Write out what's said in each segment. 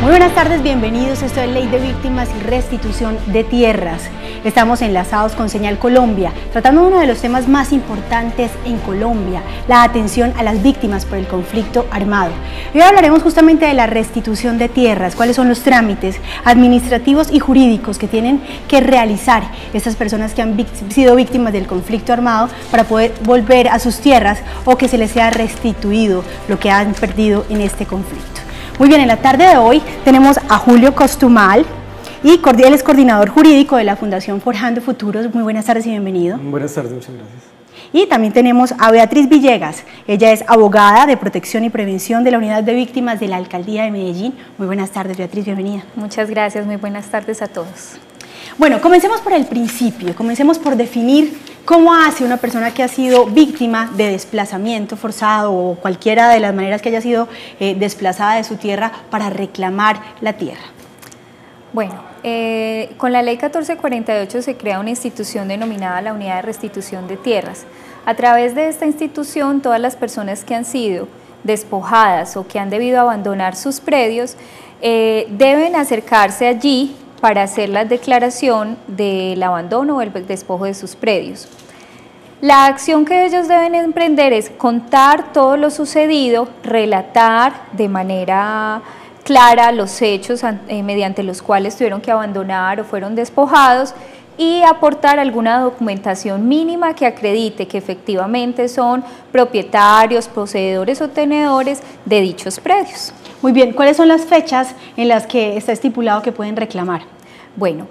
Muy buenas tardes, bienvenidos. Esto es Ley de Víctimas y Restitución de Tierras. Estamos enlazados con Señal Colombia, tratando uno de los temas más importantes en Colombia, la atención a las víctimas por el conflicto armado. Hoy hablaremos justamente de la restitución de tierras, cuáles son los trámites administrativos y jurídicos que tienen que realizar estas personas que han sido víctimas del conflicto armado para poder volver a sus tierras o que se les sea restituido lo que han perdido en este conflicto. Muy bien, en la tarde de hoy tenemos a Julio Costumal, y él es coordinador jurídico de la Fundación Forjando Futuros. Muy buenas tardes y bienvenido. Buenas tardes, muchas gracias. Y también tenemos a Beatriz Villegas. Ella es abogada de protección y prevención de la Unidad de Víctimas de la Alcaldía de Medellín. Muy buenas tardes, Beatriz, bienvenida. Muchas gracias, muy buenas tardes a todos. Bueno, comencemos por el principio, comencemos por definir cómo hace una persona que ha sido víctima de desplazamiento forzado o cualquiera de las maneras que haya sido desplazada de su tierra para reclamar la tierra. Bueno, con la Ley 1448 se crea una institución denominada la Unidad de Restitución de Tierras. A través de esta institución, todas las personas que han sido despojadas o que han debido abandonar sus predios deben acercarse allí para hacer la declaración del abandono o el despojo de sus predios. La acción que ellos deben emprender es contar todo lo sucedido, relatar de manera clara los hechos mediante los cuales tuvieron que abandonar o fueron despojados y aportar alguna documentación mínima que acredite que efectivamente son propietarios, poseedores o tenedores de dichos predios. Muy bien, ¿cuáles son las fechas en las que está estipulado que pueden reclamar? Bueno,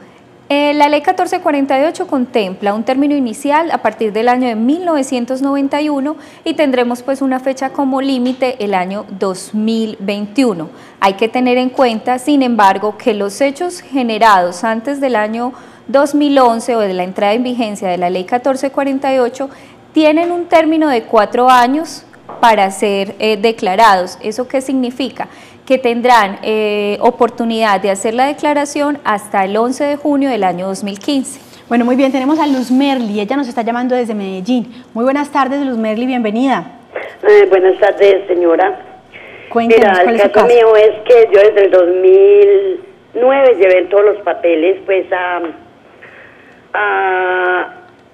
la Ley 1448 contempla un término inicial a partir del año de 1991 y tendremos pues una fecha como límite el año 2021. Hay que tener en cuenta, sin embargo, que los hechos generados antes del año 2011 o de la entrada en vigencia de la Ley 1448 tienen un término de 4 años para ser declarados. ¿Eso qué significa? Que tendrán oportunidad de hacer la declaración hasta el 11 de junio del año 2015. Bueno, muy bien, tenemos a Luz Merly, ella nos está llamando desde Medellín. Muy buenas tardes, Luz Merly, bienvenida. Buenas tardes, señora. Cuéntenos, mira, ¿cuál es su el caso caso? mío es que yo desde el 2009 llevé todos los papeles pues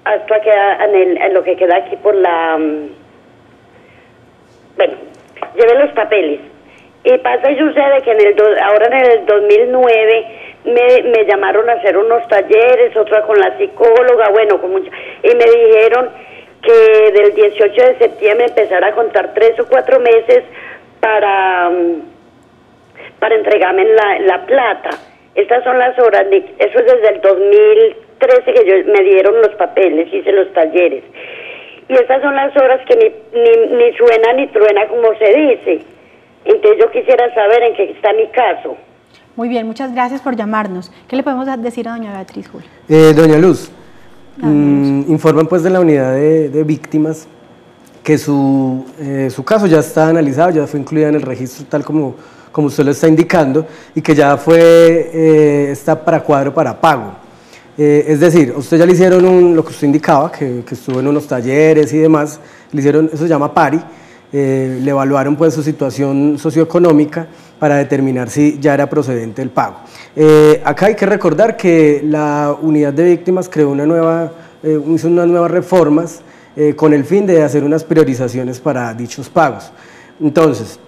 hasta que en lo que queda aquí por la... bueno, llevé los papeles. Y pasa y sucede que ahora en el 2009 me llamaron a hacer unos talleres, otra con la psicóloga, bueno, y me dijeron que del 18 de septiembre empezara a contar 3 o 4 meses para entregarme la plata. Estas son las horas, eso es desde el 2013 que me dieron los papeles, hice los talleres. Y estas son las horas que ni suena ni truena como se dice. Entonces yo quisiera saber en qué está mi caso. Muy bien, muchas gracias por llamarnos. ¿Qué le podemos decir a doña Beatriz, Julio? Doña Luz, informan pues de la unidad de víctimas que su caso ya está analizado, ya fue incluida en el registro tal como usted lo está indicando y que ya está para cuadro para pago. Es decir, usted ya le hicieron lo que usted indicaba, que estuvo en unos talleres y demás, le hicieron, eso se llama PARI, le evaluaron pues su situación socioeconómica para determinar si ya era procedente el pago. Acá hay que recordar que la unidad de víctimas creó hizo unas nuevas reformas con el fin de hacer unas priorizaciones para dichos pagos. Entonces,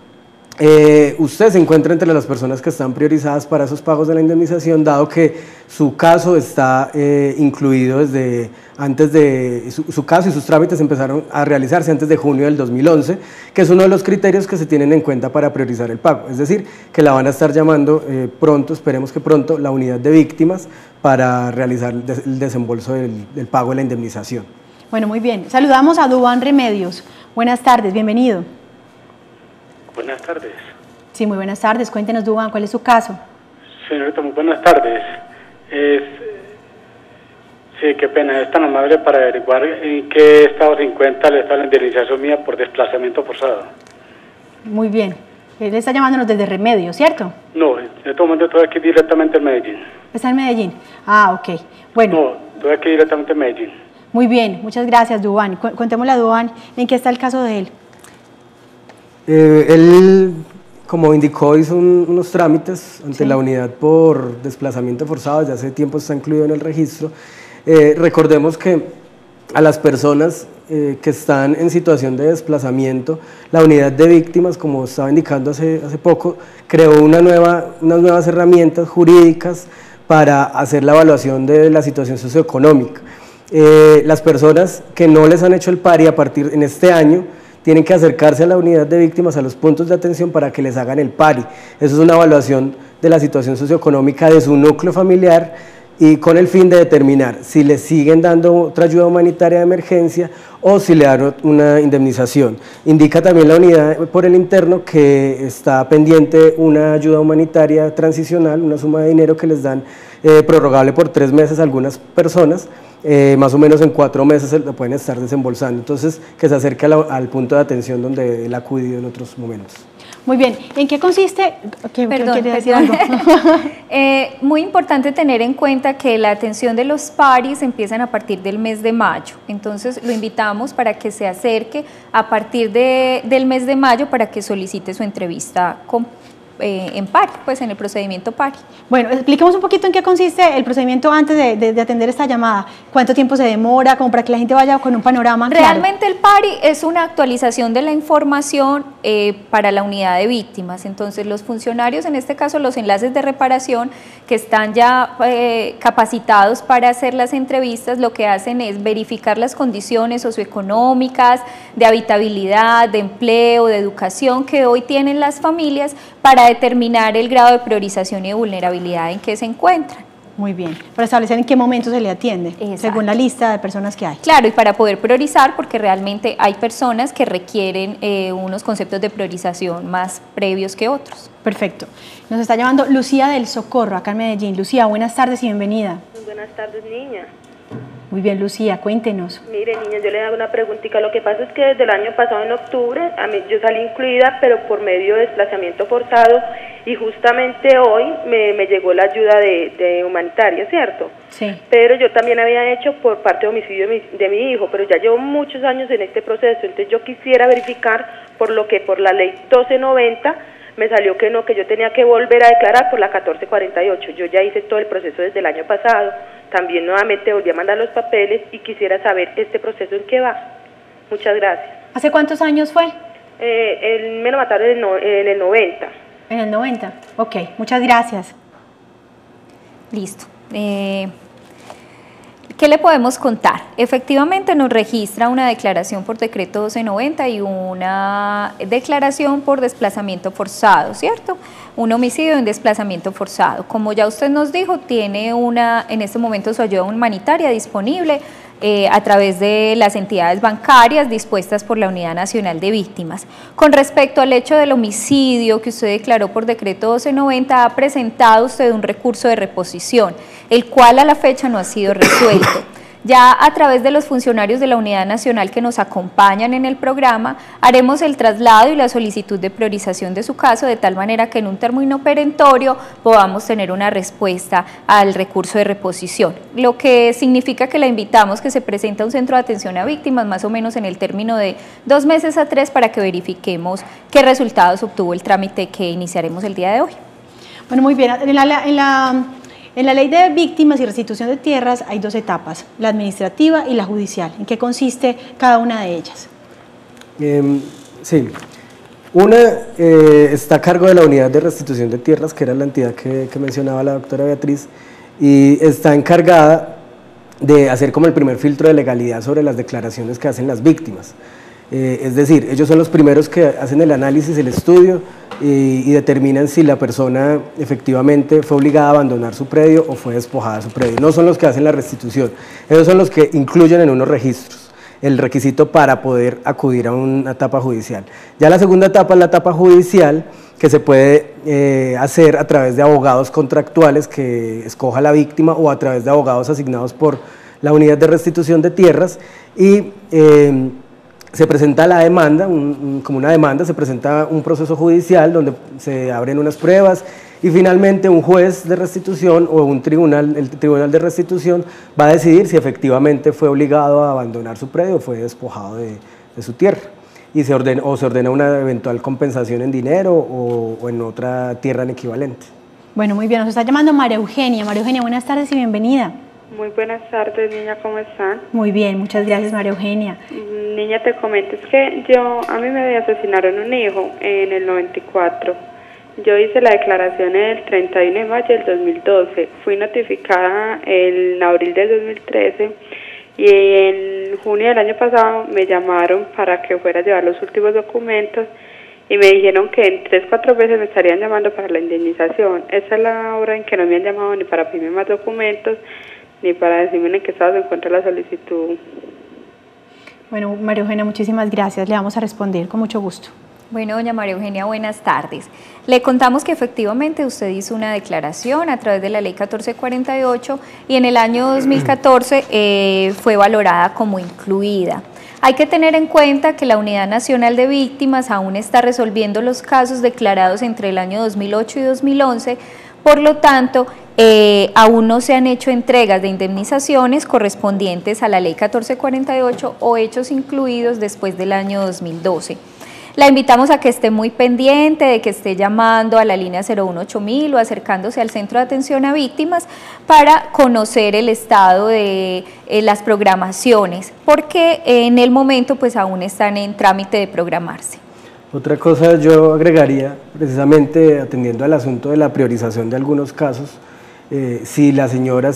usted se encuentra entre las personas que están priorizadas para esos pagos de la indemnización, dado que su caso está incluido desde antes de su caso y sus trámites empezaron a realizarse antes de junio del 2011, que es uno de los criterios que se tienen en cuenta para priorizar el pago. Es decir, que la van a estar llamando pronto, esperemos que pronto, la unidad de víctimas para realizar el desembolso del pago de la indemnización. Bueno, muy bien. Saludamos a Duván Remedios. Buenas tardes, bienvenido. Buenas tardes. Sí, muy buenas tardes. Cuéntenos, Duván, ¿cuál es su caso? Señorita, muy buenas tardes. Sí, qué pena, es tan amable para averiguar en qué estado se encuentra el estado de la indemnización mía por desplazamiento forzado. Muy bien. Él está llamándonos desde Remedios, ¿cierto? No, en este momento estoy aquí directamente en Medellín. ¿Está en Medellín? Ah, ok. Bueno. No, estoy aquí directamente en Medellín. Muy bien, muchas gracias, Duván. Contémosle a Duván en qué está el caso de él. Él como indicó, hizo unos trámites ante la unidad por desplazamiento forzado, ya hace tiempo está incluido en el registro. Recordemos que a las personas que están en situación de desplazamiento, la unidad de víctimas, como estaba indicando hace poco, creó unas nuevas herramientas jurídicas para hacer la evaluación de la situación socioeconómica. Las personas que no les han hecho el PARI en este año, tienen que acercarse a la unidad de víctimas, a los puntos de atención para que les hagan el PARI. Eso es una evaluación de la situación socioeconómica de su núcleo familiar y con el fin de determinar si les siguen dando otra ayuda humanitaria de emergencia o si le dan una indemnización. Indica también la unidad por el interno que está pendiente una ayuda humanitaria transicional, una suma de dinero que les dan prorrogable por 3 meses a algunas personas, más o menos en 4 meses la pueden estar desembolsando, entonces que se acerque al punto de atención donde él ha acudido en otros momentos. Muy bien, ¿en qué consiste? Perdón, ¿Quiere decir algo? Muy importante tener en cuenta que la atención de los PARIs empiezan a partir del mes de mayo, entonces lo invitamos para que se acerque a partir del mes de mayo para que solicite su entrevista en PARI, pues en el procedimiento PARI. Bueno, expliquemos un poquito en qué consiste el procedimiento antes de atender esta llamada. ¿Cuánto tiempo se demora? Como para que la gente vaya con un panorama claro. Realmente el PARI es una actualización de la información para la unidad de víctimas. Entonces los funcionarios, en este caso los enlaces de reparación, que están ya capacitados para hacer las entrevistas, lo que hacen es verificar las condiciones socioeconómicas, de habitabilidad, de empleo, de educación que hoy tienen las familias para determinar el grado de priorización y de vulnerabilidad en que se encuentran. Muy bien, para establecer en qué momento se le atiende, Exacto. según la lista de personas que hay. Claro, y para poder priorizar, porque realmente hay personas que requieren unos conceptos de priorización más previos que otros. Perfecto. Nos está llamando Lucía del Socorro, acá en Medellín. Lucía, buenas tardes y bienvenida. Muy buenas tardes, niña. Muy bien, Lucía, cuéntenos. Mire, niña, yo le hago una preguntita. Lo que pasa es que desde el año pasado, en octubre, yo salí incluida, pero por medio de desplazamiento forzado, y justamente hoy me llegó la ayuda de humanitaria, ¿cierto? Sí. Pero yo también había hecho por parte de homicidio de mi hijo, pero ya llevo muchos años en este proceso, entonces yo quisiera verificar por lo que por la ley 1290 me salió que no, que yo tenía que volver a declarar por la 1448. Yo ya hice todo el proceso desde el año pasado, también nuevamente volví a mandar los papeles y quisiera saber este proceso en qué va. Muchas gracias. ¿Hace cuántos años fue? Me lo mataron en el 90. En el 90, ok, muchas gracias. Listo. ¿Qué le podemos contar? Efectivamente nos registra una declaración por decreto 1290 y una declaración por desplazamiento forzado, ¿cierto? Un homicidio en desplazamiento forzado. Como ya usted nos dijo, tiene en este momento su ayuda humanitaria disponible a través de las entidades bancarias dispuestas por la Unidad Nacional de Víctimas. Con respecto al hecho del homicidio que usted declaró por decreto 1290, ha presentado usted un recurso de reposición, el cual a la fecha no ha sido resuelto. Ya a través de los funcionarios de la Unidad Nacional que nos acompañan en el programa, haremos el traslado y la solicitud de priorización de su caso, de tal manera que en un término perentorio podamos tener una respuesta al recurso de reposición. Lo que significa que la invitamos que se presente a un centro de atención a víctimas más o menos en el término de 2 meses a 3 para que verifiquemos qué resultados obtuvo el trámite que iniciaremos el día de hoy. Bueno, muy bien. En la ley de víctimas y restitución de tierras hay 2 etapas, la administrativa y la judicial. ¿En qué consiste cada una de ellas? Sí, una está a cargo de la unidad de restitución de tierras, que era la entidad que mencionaba la doctora Beatriz, y está encargada de hacer como el primer filtro de legalidad sobre las declaraciones que hacen las víctimas. Es decir, ellos son los primeros que hacen el análisis, el estudio y determinan si la persona efectivamente fue obligada a abandonar su predio o fue despojada de su predio. No son los que hacen la restitución, ellos son los que incluyen en unos registros el requisito para poder acudir a una etapa judicial. Ya la segunda etapa es la etapa judicial, que se puede hacer a través de abogados contractuales que escoja la víctima o a través de abogados asignados por la unidad de restitución de tierras y se presenta la demanda, como una demanda, se presenta un proceso judicial donde se abren unas pruebas y finalmente un juez de restitución o un tribunal, el tribunal de restitución va a decidir si efectivamente fue obligado a abandonar su predio o fue despojado de su tierra. y se ordena una eventual compensación en dinero o en otra tierra en equivalente. Bueno, muy bien, nos está llamando María Eugenia. María Eugenia, buenas tardes y bienvenida. Muy buenas tardes, niña, ¿cómo están? Muy bien, muchas gracias, María Eugenia. Niña, te comento, es que a mí me asesinaron un hijo en el 94. Yo hice la declaración el 31 de mayo del 2012. Fui notificada en abril del 2013 y en junio del año pasado me llamaron para que fuera a llevar los últimos documentos y me dijeron que en 3-4 veces me estarían llamando para la indemnización. Esa es la hora en que no me han llamado ni para pedirme más documentos ni para decirme en qué estado se encuentra la solicitud. Bueno, María Eugenia, muchísimas gracias. Le vamos a responder con mucho gusto. Bueno, doña María Eugenia, buenas tardes. Le contamos que efectivamente usted hizo una declaración a través de la Ley 1448 y en el año 2014 fue valorada como incluida. Hay que tener en cuenta que la Unidad Nacional de Víctimas aún está resolviendo los casos declarados entre el año 2008 y 2011, por lo tanto, aún no se han hecho entregas de indemnizaciones correspondientes a la Ley 1448 o hechos incluidos después del año 2012. La invitamos a que esté muy pendiente, de que esté llamando a la línea 018.000 o acercándose al Centro de Atención a Víctimas para conocer el estado de las programaciones, porque en el momento pues aún están en trámite de programarse. Otra cosa yo agregaría, precisamente atendiendo al asunto de la priorización de algunos casos, si la señora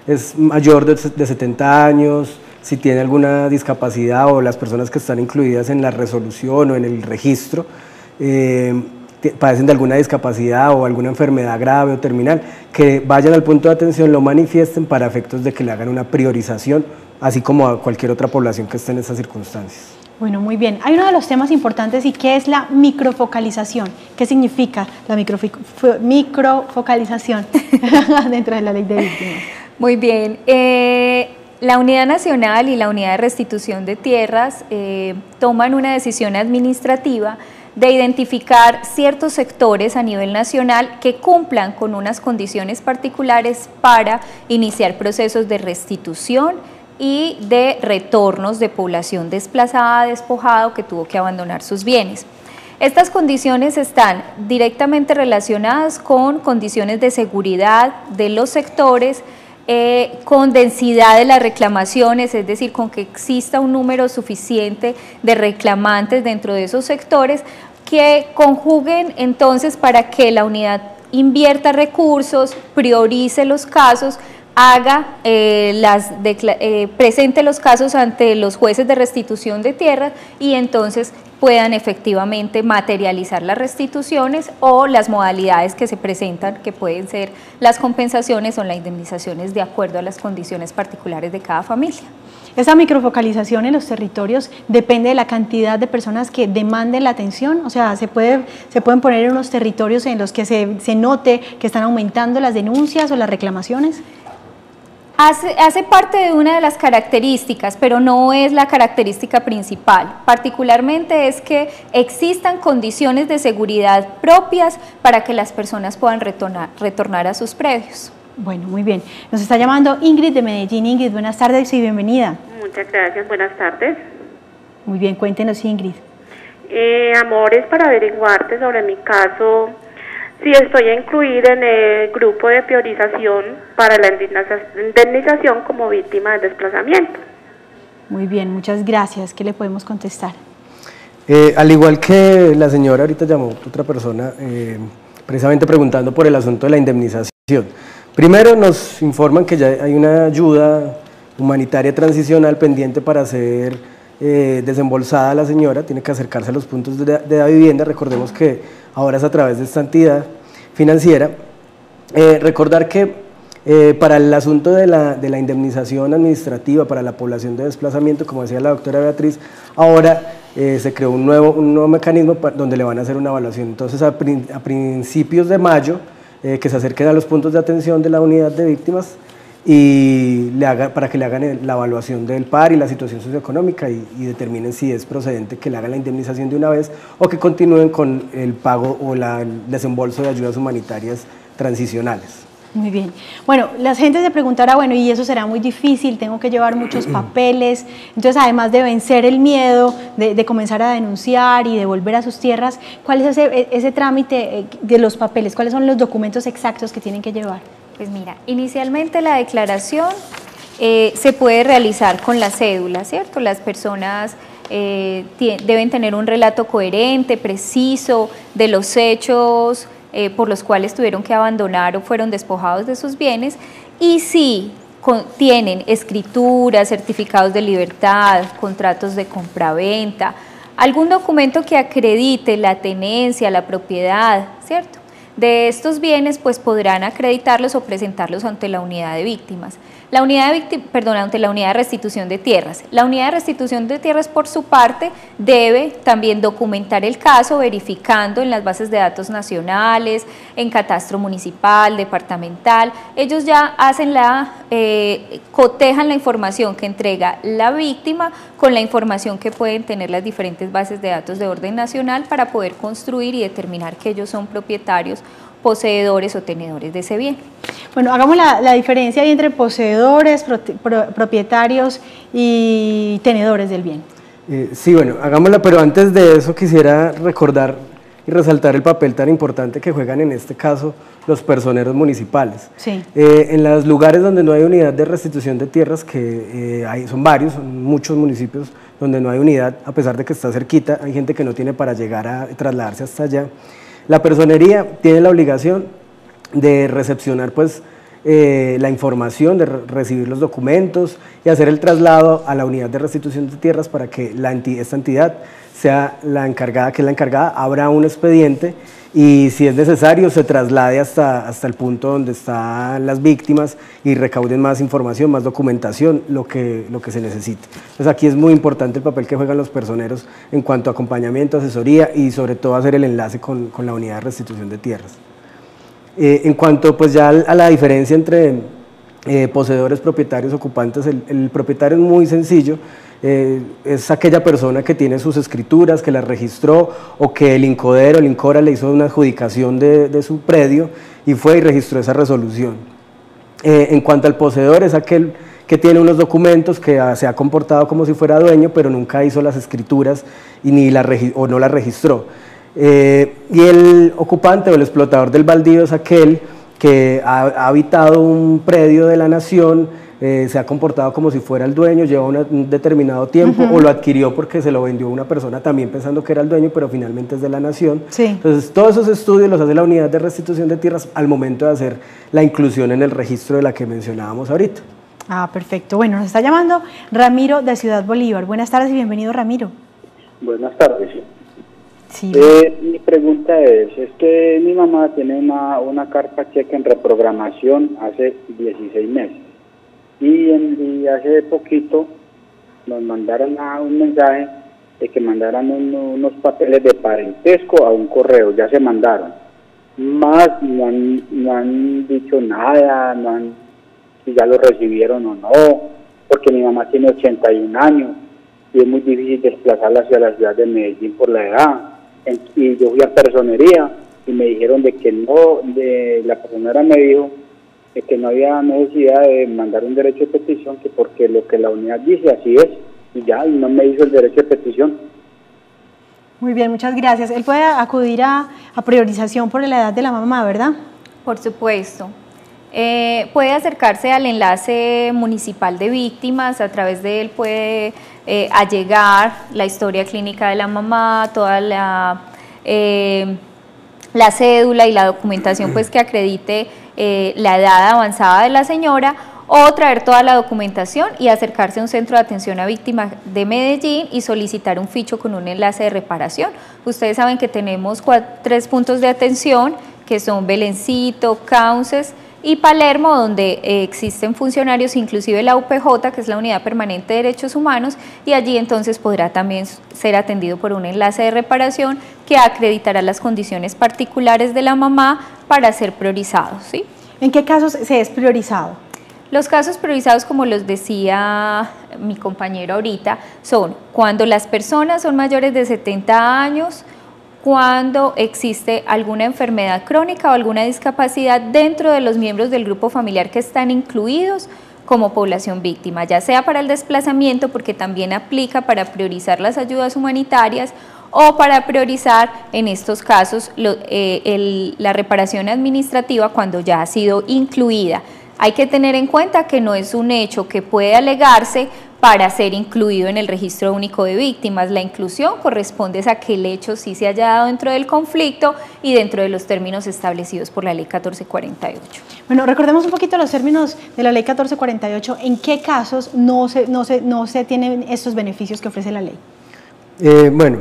es mayor de 70 años, si tiene alguna discapacidad o las personas que están incluidas en la resolución o en el registro padecen de alguna discapacidad o alguna enfermedad grave o terminal, que vayan al punto de atención, lo manifiesten para efectos de que le hagan una priorización, así como a cualquier otra población que esté en esas circunstancias. Bueno, muy bien. Hay uno de los temas importantes y que es la microfocalización. ¿Qué significa la microfocalización dentro de la Ley de Víctimas? Muy bien. La Unidad Nacional y la Unidad de Restitución de Tierras toman una decisión administrativa de identificar ciertos sectores a nivel nacional que cumplan con unas condiciones particulares para iniciar procesos de restitución y de retornos de población desplazada, despojada o que tuvo que abandonar sus bienes. Estas condiciones están directamente relacionadas con condiciones de seguridad de los sectores, con densidad de las reclamaciones, es decir, con que exista un número suficiente de reclamantes dentro de esos sectores que conjuguen entonces para que la unidad invierta recursos, priorice los casos, presente los casos ante los jueces de restitución de tierras y entonces puedan efectivamente materializar las restituciones o las modalidades que se presentan, que pueden ser las compensaciones o las indemnizaciones de acuerdo a las condiciones particulares de cada familia. ¿Esa microfocalización en los territorios depende de la cantidad de personas que demanden la atención? O sea, ¿se pueden poner en unos territorios en los que se note que están aumentando las denuncias o las reclamaciones? Hace parte de una de las características, pero no es la característica principal. Particularmente es que existan condiciones de seguridad propias para que las personas puedan retornar a sus predios. Bueno, muy bien. Nos está llamando Ingrid de Medellín. Ingrid, buenas tardes y bienvenida. Muchas gracias, buenas tardes. Muy bien, cuéntenos, Ingrid. Amor, es para averiguarte sobre mi caso, si estoy incluida en el grupo de priorización para la indemnización como víctima del desplazamiento. Muy bien, muchas gracias. ¿Qué le podemos contestar? Al igual que la señora ahorita llamó otra persona, precisamente preguntando por el asunto de la indemnización. Primero nos informan que ya hay una ayuda humanitaria transicional pendiente para ser desembolsada a la señora, tiene que acercarse a los puntos de la vivienda. Recordemos que ahora es a través de esta entidad financiera. Recordar que para el asunto de la indemnización administrativa para la población de desplazamiento, como decía la doctora Beatriz, ahora se creó un nuevo mecanismo donde le van a hacer una evaluación. Entonces a principios de mayo, que se acerquen a los puntos de atención de la unidad de víctimas y para que le hagan la evaluación del PAR y la situación socioeconómica y determinen si es procedente que le hagan la indemnización de una vez o que continúen con el pago o el desembolso de ayudas humanitarias transicionales. Muy bien. Bueno, la gente se preguntará, bueno, y eso será muy difícil, tengo que llevar muchos papeles. Entonces, además de vencer el miedo, de comenzar a denunciar y de volver a sus tierras, ¿cuál es ese trámite de los papeles? ¿Cuáles son los documentos exactos que tienen que llevar? Pues mira, inicialmente la declaración se puede realizar con la cédula, ¿cierto? Las personas deben tener un relato coherente, preciso, de los hechos por los cuales tuvieron que abandonar o fueron despojados de sus bienes, y si tienen escrituras, certificados de libertad, contratos de compraventa, algún documento que acredite la tenencia, la propiedad, ¿cierto?, de estos bienes, pues podrán acreditarlos o presentarlos ante la unidad de víctimas. Ante la unidad de restitución de tierras. La unidad de restitución de tierras, por su parte, debe también documentar el caso verificando en las bases de datos nacionales, en catastro municipal, departamental. Ellos ya hacen cotejan la información que entrega la víctima con la información que pueden tener las diferentes bases de datos de orden nacional para poder construir y determinar que ellos son propietarios, poseedores o tenedores de ese bien. Bueno, hagamos la diferencia ahí entre poseedores, propietarios y tenedores del bien. Sí, bueno, hagámosla, pero antes de eso quisiera recordar y resaltar el papel tan importante que juegan en este caso los personeros municipales. Sí. En los lugares donde no hay unidad de restitución de tierras, que son varios, son muchos municipios donde no hay unidad, a pesar de que está cerquita, hay gente que no tiene para llegar a trasladarse hasta allá. La personería tiene la obligación de recepcionar pues, la información, de recibir los documentos y hacer el traslado a la unidad de restitución de tierras para que esta entidad sea la encargada, abra un expediente y si es necesario se traslade hasta el punto donde están las víctimas y recauden más información, más documentación, lo que se necesite. Entonces aquí es muy importante el papel que juegan los personeros en cuanto a acompañamiento, asesoría y sobre todo hacer el enlace con la unidad de restitución de tierras. En cuanto pues ya a la diferencia entre poseedores, propietarios, ocupantes, el propietario es muy sencillo. Es aquella persona que tiene sus escrituras, que las registró o que el INCODER o el INCORA le hizo una adjudicación de su predio y fue y registró esa resolución. En cuanto al poseedor, es aquel que tiene unos documentos, que se ha comportado como si fuera dueño, pero nunca hizo las escrituras y no las registró. Y el ocupante o el explotador del baldío es aquel que ha habitado un predio de la nación, se ha comportado como si fuera el dueño, lleva un determinado tiempo o lo adquirió porque se lo vendió una persona también pensando que era el dueño, pero finalmente es de la nación. Sí. Entonces todos esos estudios los hace la unidad de restitución de tierras al momento de hacer la inclusión en el registro de la que mencionábamos ahorita. Ah, perfecto. Bueno, nos está llamando Ramiro de Ciudad Bolívar. Buenas tardes y bienvenido, Ramiro. Buenas tardes. Sí. Mi pregunta es que mi mamá tiene una carta cheque en reprogramación hace 16 meses y hace poquito nos mandaron un mensaje de que mandaran unos papeles de parentesco a un correo, ya se mandaron, más no han dicho nada, si ya lo recibieron o no, porque mi mamá tiene 81 años y es muy difícil desplazarla hacia la ciudad de Medellín por la edad. Y yo fui a personería y me dijeron de que no, la personera me dijo de que no había necesidad de mandar un derecho de petición, que porque lo que la unidad dice así es, y ya, y no me hizo el derecho de petición. Muy bien, muchas gracias. Él puede acudir a priorización por la edad de la mamá, ¿verdad? Por supuesto. Puede acercarse al enlace municipal de víctimas, a través de él puede allegar la historia clínica de la mamá, toda la cédula y la documentación pues que acredite la edad avanzada de la señora, o traer toda la documentación y acercarse a un centro de atención a víctimas de Medellín y solicitar un ficho con un enlace de reparación. Ustedes saben que tenemos 3 puntos de atención, que son Belencito, Cauces y Palermo, donde existen funcionarios, inclusive la UPJ, que es la Unidad Permanente de Derechos Humanos, y allí entonces podrá también ser atendido por un enlace de reparación que acreditará las condiciones particulares de la mamá para ser priorizado, ¿sí? ¿En qué casos se es priorizado? Los casos priorizados, como los decía mi compañero ahorita, son cuando las personas son mayores de 70 años cuando existe alguna enfermedad crónica o alguna discapacidad dentro de los miembros del grupo familiar que están incluidos como población víctima, ya sea para el desplazamiento, porque también aplica para priorizar las ayudas humanitarias, o para priorizar en estos casos la reparación administrativa cuando ya ha sido incluida. Hay que tener en cuenta que no es un hecho que puede alegarse para ser incluido en el registro único de víctimas. La inclusión corresponde a que el hecho sí se haya dado dentro del conflicto y dentro de los términos establecidos por la Ley 1448. Bueno, recordemos un poquito los términos de la Ley 1448. ¿En qué casos no se tienen estos beneficios que ofrece la ley? Bueno,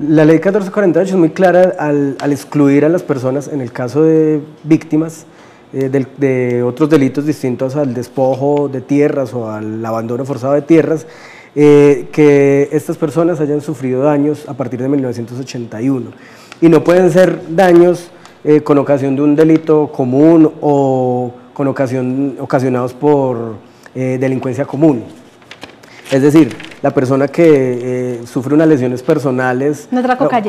la Ley 1448 es muy clara al excluir a las personas en el caso de víctimas de otros delitos distintos al despojo de tierras o al abandono forzado de tierras, que estas personas hayan sufrido daños a partir de 1981. Y no pueden ser daños con ocasión de un delito común o ocasionados por delincuencia común. Es decir, la persona que sufre unas lesiones personales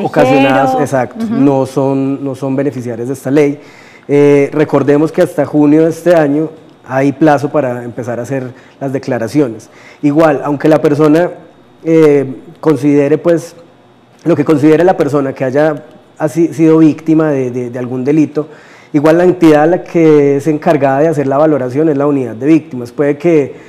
ocasionadas, exacto, no son beneficiarias de esta ley. Recordemos que hasta junio de este año hay plazo para empezar a hacer las declaraciones. Igual, aunque la persona considere, pues, lo que considere la persona que haya sido víctima de algún delito, igual la entidad a la que es encargada de hacer la valoración es la unidad de víctimas. Puede que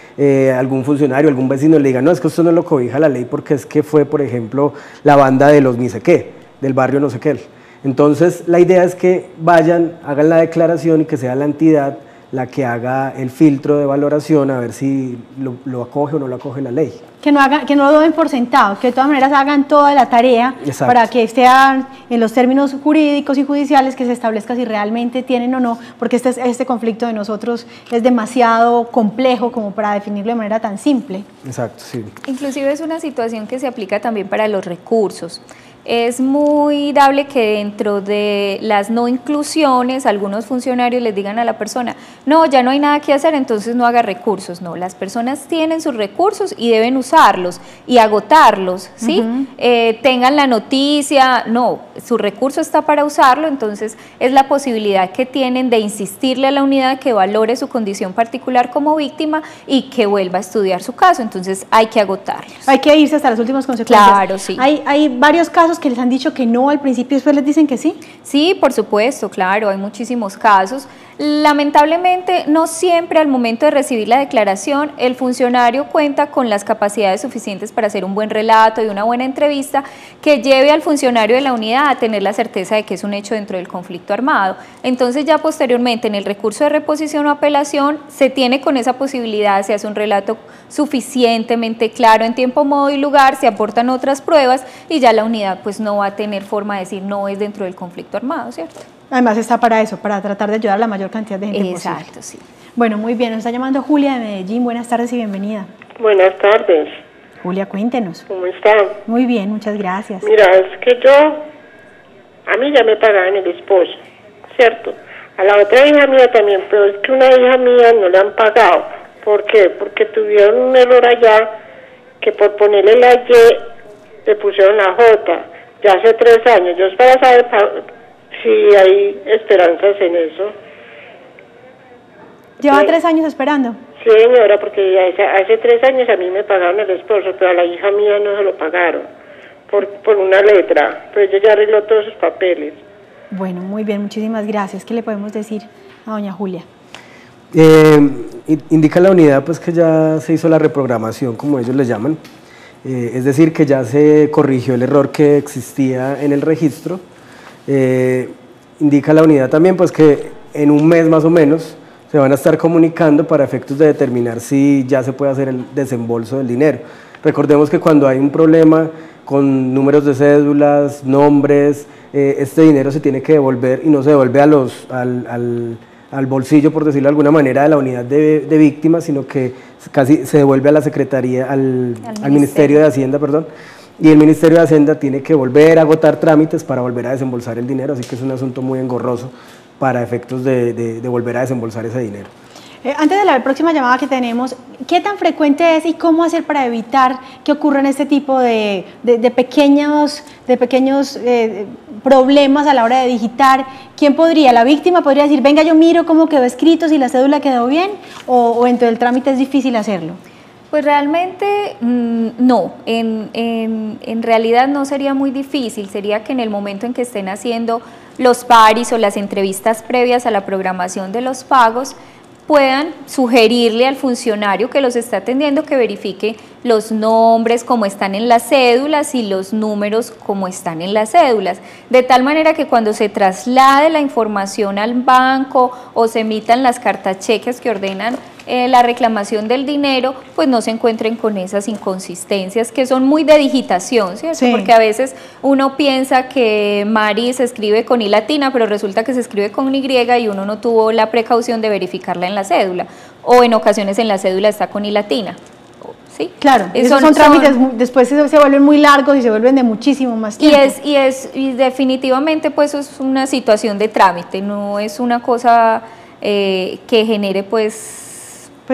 algún funcionario, algún vecino le diga, no, es que esto no lo cobija la ley porque es que fue, por ejemplo, la banda de los ni sé qué, del barrio no sé qué. Entonces, la idea es que vayan, hagan la declaración y que sea la entidad la que haga el filtro de valoración a ver si lo acoge o no lo acoge la ley. Que no lo den por sentado, que de todas maneras hagan toda la tarea. Exacto. Para que sean en los términos jurídicos y judiciales que se establezca si realmente tienen o no, porque este conflicto de nosotros es demasiado complejo como para definirlo de manera tan simple. Exacto, sí. Inclusive es una situación que se aplica también para los recursos. Es muy dable que dentro de las no inclusiones algunos funcionarios les digan a la persona, no, ya no hay nada que hacer, entonces no haga recursos. No, las personas tienen sus recursos y deben usarlos y agotarlos, ¿sí? Tengan la noticia, no, su recurso está para usarlo, entonces es la posibilidad que tienen de insistirle a la unidad que valore su condición particular como víctima y que vuelva a estudiar su caso, entonces hay que agotarlos. Hay que irse hasta las últimas consecuencias. Claro, sí. Hay varios casos que les han dicho que no al principio y después les dicen que sí. Sí, por supuesto, claro, hay muchísimos casos. Lamentablemente, no siempre al momento de recibir la declaración el funcionario cuenta con las capacidades suficientes para hacer un buen relato y una buena entrevista que lleve al funcionario de la unidad a tener la certeza de que es un hecho dentro del conflicto armado. Entonces ya posteriormente en el recurso de reposición o apelación se tiene con esa posibilidad, se hace un relato suficientemente claro en tiempo, modo y lugar, se aportan otras pruebas y ya la unidad pues no va a tener forma de decir no es dentro del conflicto armado, ¿cierto? Además está para eso, para tratar de ayudar a la mayor cantidad de gente posible. Exacto, sí. Bueno, muy bien, nos está llamando Julia de Medellín. Buenas tardes y bienvenida. Buenas tardes. Julia, cuéntenos. ¿Cómo está? Muy bien, muchas gracias. Mira, es que a mí ya me pagaban el esposo, ¿cierto? A la otra hija mía también, pero es que una hija mía no le han pagado. ¿Por qué? Porque tuvieron un error allá que por ponerle la Y le pusieron la J, ya hace 3 años. Yo es para saber si hay esperanzas en eso. ¿Lleva 3 años esperando? Sí, señora, porque hace 3 años a mí me pagaron el esposo, pero a la hija mía no se lo pagaron por una letra, pero ella ya arregló todos sus papeles. Bueno, muy bien, muchísimas gracias. ¿Qué le podemos decir a doña Julia? Indica la unidad pues que ya se hizo la reprogramación, como ellos le llaman, es decir, que ya se corrigió el error que existía en el registro. Indica la unidad también pues que en un mes más o menos se van a estar comunicando para efectos de determinar si ya se puede hacer el desembolso del dinero. Recordemos que cuando hay un problema con números de cédulas, nombres, este dinero se tiene que devolver y no se devuelve al bolsillo, por decirlo de alguna manera, de la unidad de víctimas, sino que casi se devuelve a la Secretaría, al Ministerio de Hacienda, perdón, y el Ministerio de Hacienda tiene que volver a agotar trámites para volver a desembolsar el dinero, así que es un asunto muy engorroso para efectos de volver a desembolsar ese dinero. Antes de la próxima llamada que tenemos, ¿qué tan frecuente es y cómo hacer para evitar que ocurran este tipo de pequeños problemas a la hora de digitar? ¿Quién podría? ¿La víctima podría decir, venga, yo miro cómo quedó escrito, si la cédula quedó bien? ¿O en todo el trámite es difícil hacerlo? Pues realmente no, en realidad no sería muy difícil, sería que en el momento en que estén haciendo los paris o las entrevistas previas a la programación de los pagos, puedan sugerirle al funcionario que los está atendiendo que verifique los nombres como están en las cédulas y los números como están en las cédulas, de tal manera que cuando se traslade la información al banco o se emitan las cartas cheques que ordenan la reclamación del dinero, pues no se encuentren con esas inconsistencias que son muy de digitación, ¿cierto? Sí. Porque a veces uno piensa que Mari se escribe con I latina, pero resulta que se escribe con Y y uno no tuvo la precaución de verificarla en la cédula, o en ocasiones en la cédula está con I latina. ¿Sí? Claro, esos son trámites, después se vuelven muy largos y se vuelven de muchísimo más tiempo. Y definitivamente pues es una situación de trámite, no es una cosa que genere pues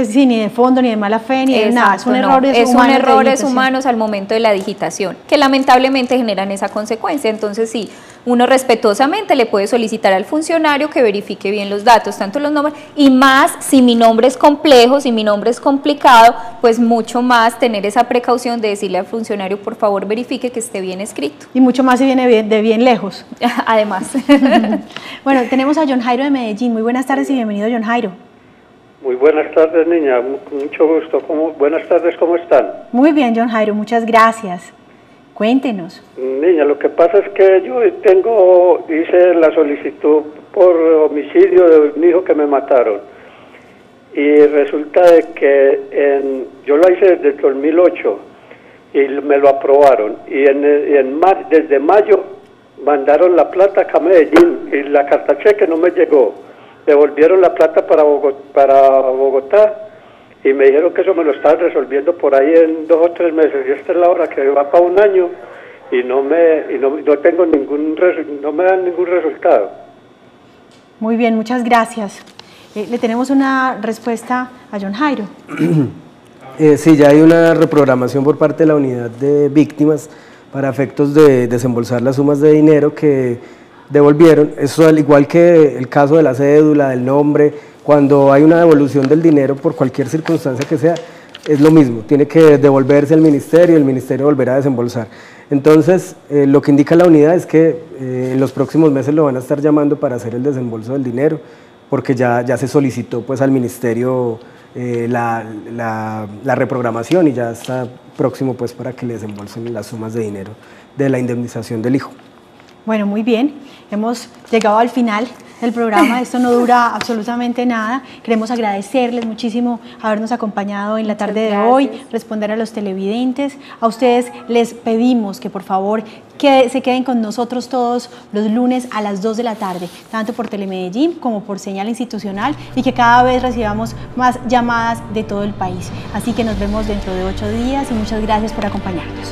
sí, ni de fondo, ni de mala fe, ni de nada, son errores humanos al momento de la digitación, que lamentablemente generan esa consecuencia. Entonces sí, uno respetuosamente le puede solicitar al funcionario que verifique bien los datos, tanto los nombres, y más si mi nombre es complejo, si mi nombre es complicado, pues mucho más tener esa precaución de decirle al funcionario, por favor verifique que esté bien escrito. Y mucho más si viene de bien lejos. Además. Bueno, tenemos a John Jairo de Medellín. Muy buenas tardes y bienvenido, John Jairo. Muy buenas tardes, niña, mucho gusto. Buenas tardes, ¿cómo están? Muy bien, John Jairo, muchas gracias. Cuéntenos. Niña, lo que pasa es que yo hice la solicitud por homicidio de un hijo que me mataron. Y resulta de que yo la hice desde el 2008 y me lo aprobaron. Y desde mayo mandaron la plata acá a Medellín y la carta cheque no me llegó. Devolvieron la plata para Bogotá y me dijeron que eso me lo estaban resolviendo por ahí en 2 o 3 meses y esta es la hora que va para 1 año y no tengo no me dan ningún resultado. Muy bien, muchas gracias. Le tenemos una respuesta a John Jairo. Sí, ya hay una reprogramación por parte de la unidad de víctimas para efectos de desembolsar las sumas de dinero que devolvieron. Eso al igual que el caso de la cédula, del nombre, cuando hay una devolución del dinero por cualquier circunstancia que sea, es lo mismo, tiene que devolverse al ministerio, el ministerio volverá a desembolsar. Entonces, lo que indica la unidad es que en los próximos meses lo van a estar llamando para hacer el desembolso del dinero, porque ya se solicitó pues al ministerio la reprogramación y ya está próximo pues para que le desembolsen las sumas de dinero de la indemnización del hijo. Bueno, muy bien, hemos llegado al final del programa, esto no dura absolutamente nada. Queremos agradecerles muchísimo habernos acompañado en la tarde de hoy, responder a los televidentes. A ustedes les pedimos que por favor se queden con nosotros todos los lunes a las 2 de la tarde, tanto por Telemedellín como por señal institucional, y que cada vez recibamos más llamadas de todo el país. Así que nos vemos dentro de 8 días y muchas gracias por acompañarnos.